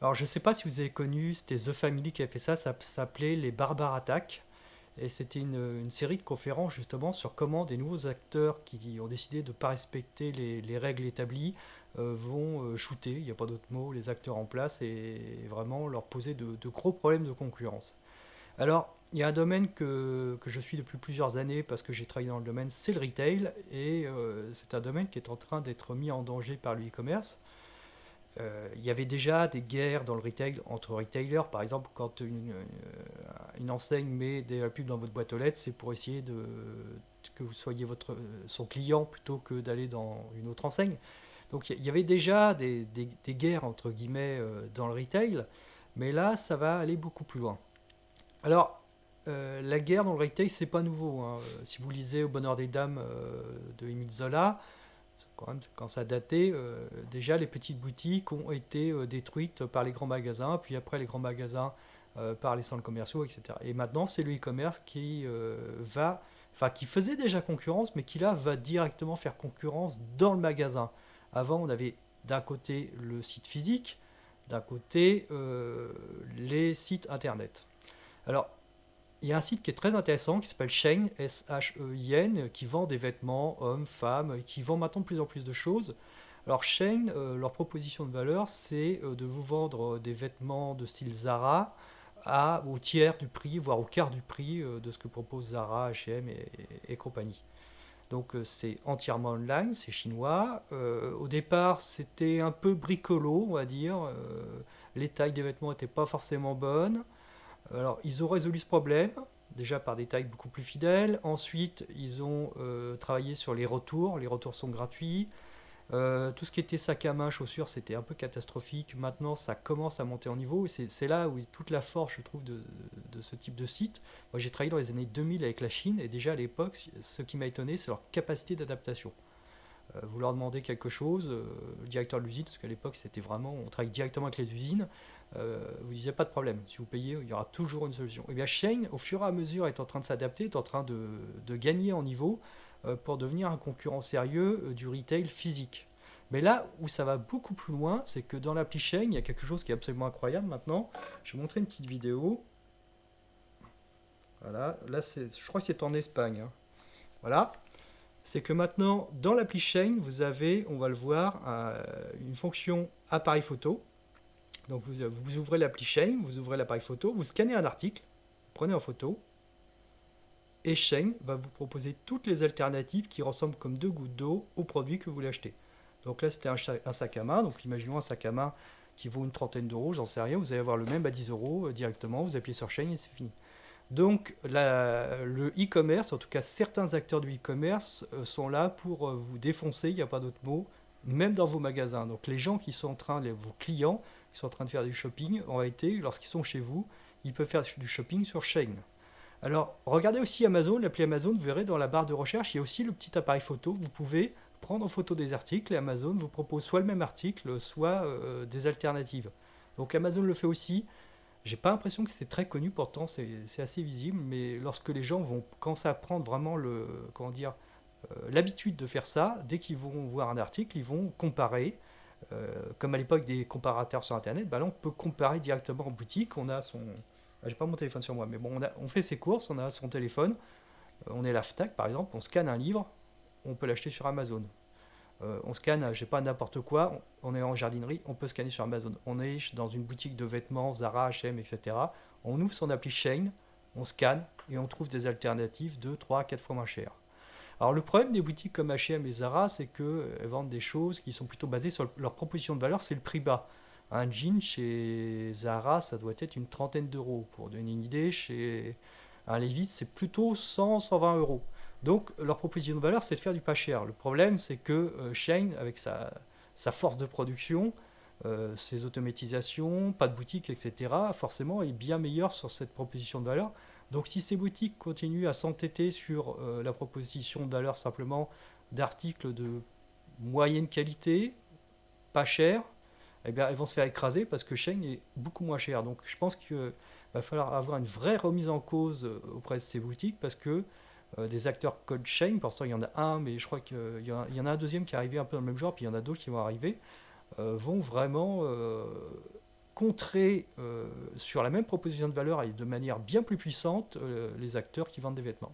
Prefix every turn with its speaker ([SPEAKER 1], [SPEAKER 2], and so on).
[SPEAKER 1] Alors, je ne sais pas si vous avez connu, c'était The Family qui a fait ça s'appelait Les Barbares Attaques. Et c'était une série de conférences justement sur comment des nouveaux acteurs qui ont décidé de ne pas respecter les règles établies vont shooter, il n'y a pas d'autre mot, les acteurs en place et vraiment leur poser de gros problèmes de concurrence. Alors, il y a un domaine que je suis depuis plusieurs années parce que j'ai travaillé dans le domaine, c'est le retail et c'est un domaine qui est en train d'être mis en danger par le e-commerce. Il y avait déjà des guerres dans le retail entre retailers. Par exemple, quand une enseigne met la pub dans votre boîte aux lettres, c'est pour essayer que vous soyez son client plutôt que d'aller dans une autre enseigne. Donc il y avait déjà des guerres entre guillemets dans le retail, mais là ça va aller beaucoup plus loin. Alors la guerre dans le retail c'est pas nouveau, hein. Si vous lisez Au bonheur des dames de Émile Zola, quand même, quand ça datait, déjà les petites boutiques ont été détruites par les grands magasins, puis après les grands magasins par les centres commerciaux, etc. Et maintenant, c'est le e-commerce qui faisait déjà concurrence, mais qui là va directement faire concurrence dans le magasin. Avant, on avait d'un côté le site physique, d'un côté les sites internet. Alors, il y a un site qui est très intéressant qui s'appelle Shein, S-H-E-I-N, qui vend des vêtements hommes, femmes, qui vend maintenant de plus en plus de choses. Alors Shein, leur proposition de valeur, c'est de vous vendre des vêtements de style Zara au tiers du prix, voire au quart du prix de ce que propose Zara, H&M et compagnie. Donc c'est entièrement online, c'est chinois. Au départ, c'était un peu bricolo, on va dire. Les tailles des vêtements n'étaient pas forcément bonnes. Alors, ils ont résolu ce problème, déjà par des tailles beaucoup plus fidèles. Ensuite, ils ont travaillé sur les retours. Les retours sont gratuits. Tout ce qui était sac à main, chaussures, c'était un peu catastrophique. Maintenant, ça commence à monter en niveau. C'est là où est toute la force, je trouve, de ce type de site. Moi, j'ai travaillé dans les années 2000 avec la Chine. Et déjà à l'époque, ce qui m'a étonné, c'est leur capacité d'adaptation. Vous leur demandez quelque chose, le directeur de l'usine, parce qu'à l'époque c'était vraiment, on travaille directement avec les usines, vous disiez pas de problème, si vous payez, il y aura toujours une solution. Et bien Shein, au fur et à mesure, est en train de s'adapter, est en train de gagner en niveau pour devenir un concurrent sérieux du retail physique. Mais là où ça va beaucoup plus loin, c'est que dans l'appli Shein, il y a quelque chose qui est absolument incroyable maintenant. Je vais vous montrer une petite vidéo. Voilà, là je crois que c'est en Espagne, hein. Voilà, c'est que maintenant, dans l'appli Shein, vous avez, on va le voir, une fonction appareil photo. Donc vous ouvrez l'appli Shein, vous ouvrez l'appareil photo, vous scannez un article, vous prenez en photo, et Shein va vous proposer toutes les alternatives qui ressemblent comme deux gouttes d'eau au produit que vous voulez acheter. Donc là, c'était un sac à main, donc imaginons un sac à main qui vaut une trentaine d'euros, j'en sais rien, vous allez avoir le même à 10 euros directement, vous appuyez sur Shein et c'est fini. Donc le e-commerce, en tout cas certains acteurs du e-commerce, sont là pour vous défoncer, il n'y a pas d'autre mot, même dans vos magasins. Donc les gens qui sont en train, vos clients qui sont en train de faire du shopping, en réalité, lorsqu'ils sont chez vous, ils peuvent faire du shopping sur Shein. Alors regardez aussi Amazon, l'appli Amazon, vous verrez dans la barre de recherche, il y a aussi le petit appareil photo, vous pouvez prendre en photo des articles et Amazon vous propose soit le même article, soit des alternatives. Donc Amazon le fait aussi. J'ai pas l'impression que c'est très connu, pourtant c'est assez visible, mais lorsque les gens vont commencer à prendre vraiment comment dire, l'habitude de faire ça, dès qu'ils vont voir un article, ils vont comparer. Comme à l'époque des comparateurs sur Internet, bah là on peut comparer directement en boutique. On a son, ah, j'ai pas mon téléphone sur moi, mais bon, on fait ses courses, on a son téléphone, on est à la Fnac par exemple, on scanne un livre, on peut l'acheter sur Amazon. On scanne, je sais pas, n'importe quoi, on est en jardinerie, on peut scanner sur Amazon. On est dans une boutique de vêtements, Zara, H&M, etc. On ouvre son appli Shein, on scanne et on trouve des alternatives 2, 3, 4 fois moins chères. Alors le problème des boutiques comme H&M et Zara, c'est qu'elles vendent des choses qui sont plutôt basées sur leur proposition de valeur, c'est le prix bas. Un jean chez Zara, ça doit être une trentaine d'euros. Pour donner une idée, chez un Levi's, c'est plutôt 100, 120 euros. Donc leur proposition de valeur, c'est de faire du pas cher. Le problème, c'est que Shein, avec sa force de production, ses automatisations, pas de boutique, etc., forcément est bien meilleur sur cette proposition de valeur. Donc si ces boutiques continuent à s'entêter sur la proposition de valeur simplement d'articles de moyenne qualité, pas cher, eh bien, elles vont se faire écraser parce que Shein est beaucoup moins cher. Donc je pense qu'il va falloir avoir une vraie remise en cause auprès de ces boutiques parce que des acteurs code Shein, pour l'instant il y en a un, mais je crois qu'il y en a un deuxième qui est arrivé un peu dans le même genre, puis il y en a d'autres qui vont arriver, vont vraiment contrer sur la même proposition de valeur et de manière bien plus puissante les acteurs qui vendent des vêtements.